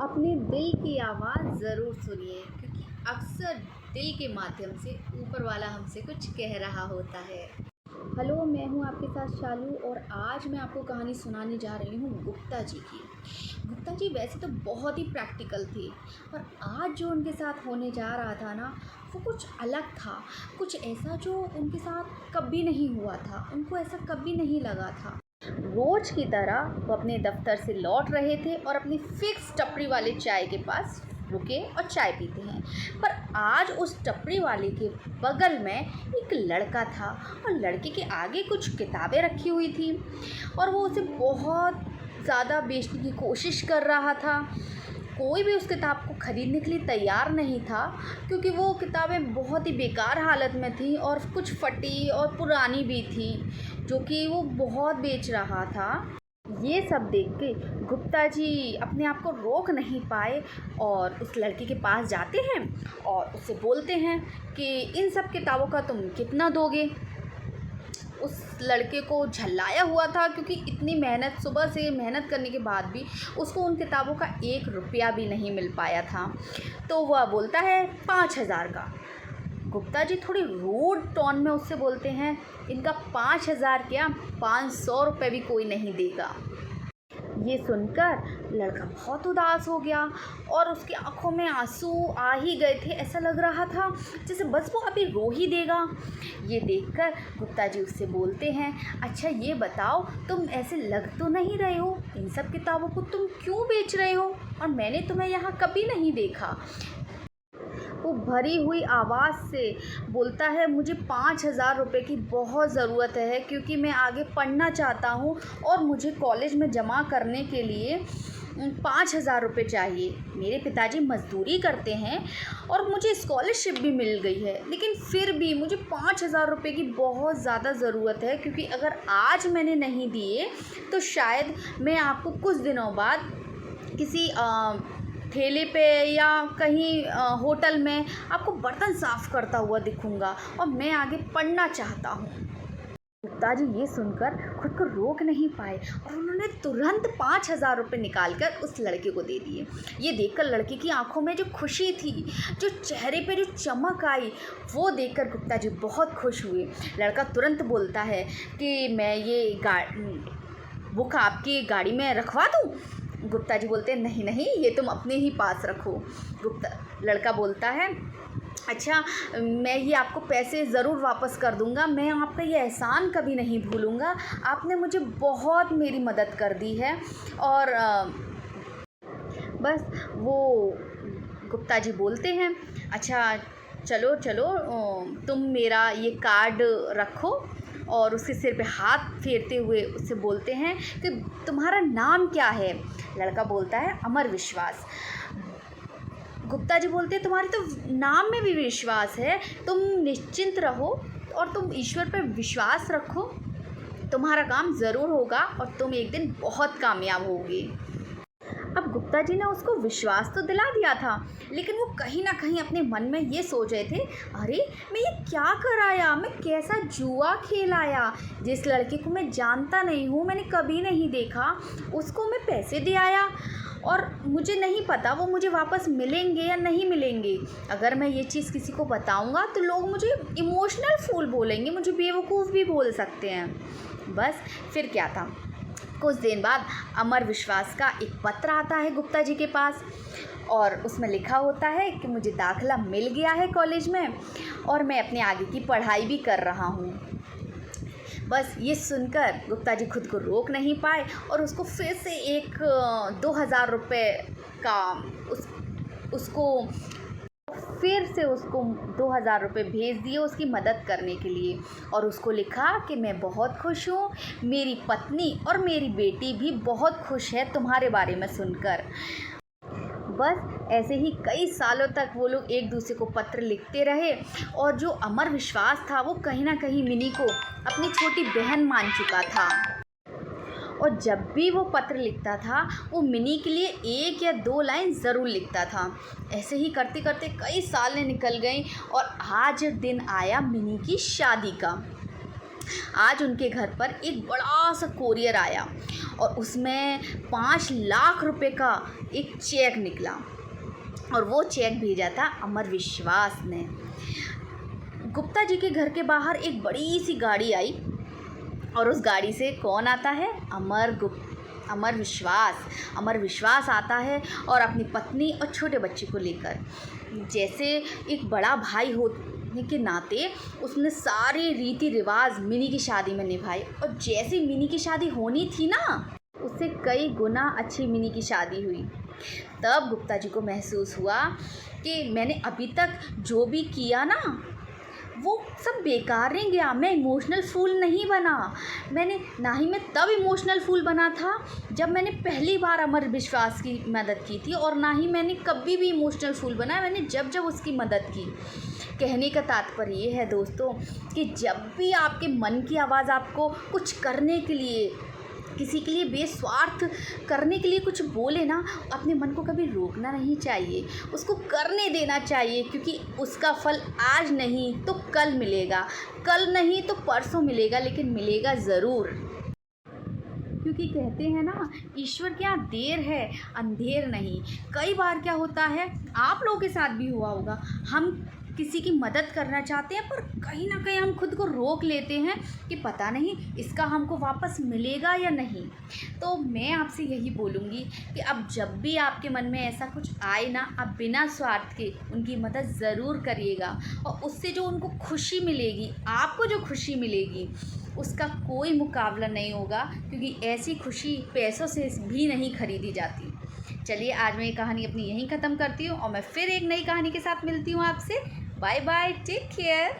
अपने दिल की आवाज़ ज़रूर सुनिए क्योंकि अक्सर दिल के माध्यम से ऊपर वाला हमसे कुछ कह रहा होता है। हेलो, मैं हूँ आपके साथ शालू और आज मैं आपको कहानी सुनाने जा रही हूँ गुप्ता जी की। गुप्ता जी वैसे तो बहुत ही प्रैक्टिकल थे, पर आज जो उनके साथ होने जा रहा था ना, वो कुछ अलग था। कुछ ऐसा जो उनके साथ कभी नहीं हुआ था, उनको ऐसा कभी नहीं लगा था। रोज की तरह वो अपने दफ्तर से लौट रहे थे और अपनी फिक्स टपरी वाले चाय के पास रुके और चाय पीते हैं। पर आज उस टपरी वाले के बगल में एक लड़का था और लड़के के आगे कुछ किताबें रखी हुई थी और वो उसे बहुत ज़्यादा बेचने की कोशिश कर रहा था। कोई भी उस किताब को ख़रीदने के लिए तैयार नहीं था क्योंकि वो किताबें बहुत ही बेकार हालत में थी और कुछ फटी और पुरानी भी थी, जो कि वो बहुत बेच रहा था। ये सब देख के गुप्ता जी अपने आप को रोक नहीं पाए और उस लड़के के पास जाते हैं और उससे बोलते हैं कि इन सब किताबों का तुम कितना दोगे। उस लड़के को झल्लाया हुआ था क्योंकि इतनी मेहनत, सुबह से मेहनत करने के बाद भी उसको उन किताबों का 1 रुपया भी नहीं मिल पाया था। तो वह बोलता है 5,000 का। गुप्ता जी थोड़ी रूड टोन में उससे बोलते हैं, इनका 5,000 क्या, 500 रुपये भी कोई नहीं देगा। ये सुनकर लड़का बहुत उदास हो गया और उसकी आंखों में आंसू आ ही गए थे। ऐसा लग रहा था जैसे बस वो अभी रो ही देगा। ये देखकर गुप्ता जी उससे बोलते हैं, अच्छा ये बताओ, तुम ऐसे लग तो नहीं रहे हो, इन सब किताबों को तुम क्यों बेच रहे हो और मैंने तुम्हें यहाँ कभी नहीं देखा। वो भरी हुई आवाज़ से बोलता है, मुझे 5,000 रुपये की बहुत ज़रूरत है क्योंकि मैं आगे पढ़ना चाहता हूँ और मुझे कॉलेज में जमा करने के लिए 5,000 रुपये चाहिए। मेरे पिताजी मज़दूरी करते हैं और मुझे स्कॉलरशिप भी मिल गई है, लेकिन फिर भी मुझे 5,000 रुपये की बहुत ज़्यादा ज़रूरत है क्योंकि अगर आज मैंने नहीं दिए तो शायद मैं आपको कुछ दिनों बाद किसी ठेले पे या कहीं होटल में आपको बर्तन साफ़ करता हुआ दिखूंगा और मैं आगे पढ़ना चाहता हूँ। गुप्ता जी ये सुनकर खुद को रोक नहीं पाए और उन्होंने तुरंत 5,000 रुपये निकाल कर उस लड़के को दे दिए। ये देखकर लड़के की आंखों में जो खुशी थी, जो चेहरे पे जो चमक आई, वो देखकर गुप्ता जी बहुत खुश हुए। लड़का तुरंत बोलता है कि मैं ये बुक आपकी गाड़ी में रखवा दूँ। गुप्ता जी बोलते हैं, नहीं नहीं, ये तुम अपने ही पास रखो। लड़का बोलता है, अच्छा मैं ये आपको पैसे ज़रूर वापस कर दूंगा, मैं आपका ये एहसान कभी नहीं भूलूंगा, आपने मुझे बहुत मेरी मदद कर दी है। और बस वो गुप्ता जी बोलते हैं, अच्छा चलो चलो, तुम मेरा ये कार्ड रखो। और उसके सिर पे हाथ फेरते हुए उससे बोलते हैं कि तुम्हारा नाम क्या है। लड़का बोलता है अमर विश्वास। गुप्ता जी बोलते हैं, तुम्हारे तो नाम में भी विश्वास है, तुम निश्चिंत रहो और तुम ईश्वर पर विश्वास रखो, तुम्हारा काम ज़रूर होगा और तुम एक दिन बहुत कामयाब होगे। अब गुप्ता जी ने उसको विश्वास तो दिला दिया था, लेकिन वो कहीं ना कहीं अपने मन में ये सोच रहे थे, अरे मैं ये क्या कर आया, मैं कैसा जुआ खेल आया, जिस लड़के को मैं जानता नहीं हूँ, मैंने कभी नहीं देखा, उसको मैं पैसे दे आया और मुझे नहीं पता वो मुझे वापस मिलेंगे या नहीं मिलेंगे। अगर मैं ये चीज़ किसी को बताऊँगा तो लोग मुझे इमोशनल फूल बोलेंगे, मुझे बेवकूफ़ भी बोल सकते हैं। बस फिर क्या था, कुछ दिन बाद अमर विश्वास का एक पत्र आता है गुप्ता जी के पास और उसमें लिखा होता है कि मुझे दाखिला मिल गया है कॉलेज में और मैं अपने आगे की पढ़ाई भी कर रहा हूँ। बस ये सुनकर गुप्ता जी खुद को रोक नहीं पाए और उसको फिर से एक 2,000 रुपये का उसको 2,000 रुपये भेज दिए उसकी मदद करने के लिए और उसको लिखा कि मैं बहुत खुश हूँ, मेरी पत्नी और मेरी बेटी भी बहुत खुश है तुम्हारे बारे में सुनकर। बस ऐसे ही कई सालों तक वो लोग एक दूसरे को पत्र लिखते रहे और जो अमर विश्वास था वो कहीं ना कहीं मिनी को अपनी छोटी बहन मान चुका था और जब भी वो पत्र लिखता था वो मिनी के लिए 1 या 2 लाइन ज़रूर लिखता था। ऐसे ही करते करते कई साल निकल गए और आज दिन आया मिनी की शादी का। आज उनके घर पर एक बड़ा सा कोरियर आया और उसमें 5 लाख रुपए का एक चेक निकला और वो चेक भेजा था अमर विश्वास ने। गुप्ता जी के घर के बाहर एक बड़ी सी गाड़ी आई और उस गाड़ी से कौन आता है? अमर विश्वास आता है और अपनी पत्नी और छोटे बच्चे को लेकर। जैसे एक बड़ा भाई होने के नाते उसने सारे रीति रिवाज मिनी की शादी में निभाए और जैसे मिनी की शादी होनी थी ना, उससे कई गुना अच्छी मिनी की शादी हुई। तब गुप्ता जी को महसूस हुआ कि मैंने अभी तक जो भी किया ना वो सब बेकार नहीं गया। मैं इमोशनल फूल नहीं बना। ना ही मैं तब इमोशनल फूल बना था जब मैंने पहली बार अमर विश्वास की मदद की थी, और ना ही मैंने कभी भी इमोशनल फूल बना मैंने जब उसकी मदद की। कहने का तात्पर्य ये है दोस्तों कि जब भी आपके मन की आवाज़ आपको कुछ करने के लिए, किसी के लिए बेस्वार्थ करने के लिए कुछ बोले ना, अपने मन को कभी रोकना नहीं चाहिए, उसको करने देना चाहिए, क्योंकि उसका फल आज नहीं तो कल मिलेगा, कल नहीं तो परसों मिलेगा, लेकिन मिलेगा ज़रूर। क्योंकि कहते हैं ना, ईश्वर के यहाँ देर है अंधेर नहीं। कई बार क्या होता है, आप लोगों के साथ भी हुआ होगा, हम किसी की मदद करना चाहते हैं पर कहीं ना कहीं हम खुद को रोक लेते हैं कि पता नहीं इसका हमको वापस मिलेगा या नहीं। तो मैं आपसे यही बोलूँगी कि अब जब भी आपके मन में ऐसा कुछ आए ना, आप बिना स्वार्थ के उनकी मदद ज़रूर करिएगा, और उससे जो उनको खुशी मिलेगी, आपको जो खुशी मिलेगी, उसका कोई मुकाबला नहीं होगा, क्योंकि ऐसी खुशी पैसों से भी नहीं खरीदी जाती। चलिए, आज मैं ये कहानी अपनी यहीं ख़त्म करती हूँ और मैं फिर एक नई कहानी के साथ मिलती हूँ आपसे। Bye bye, take care.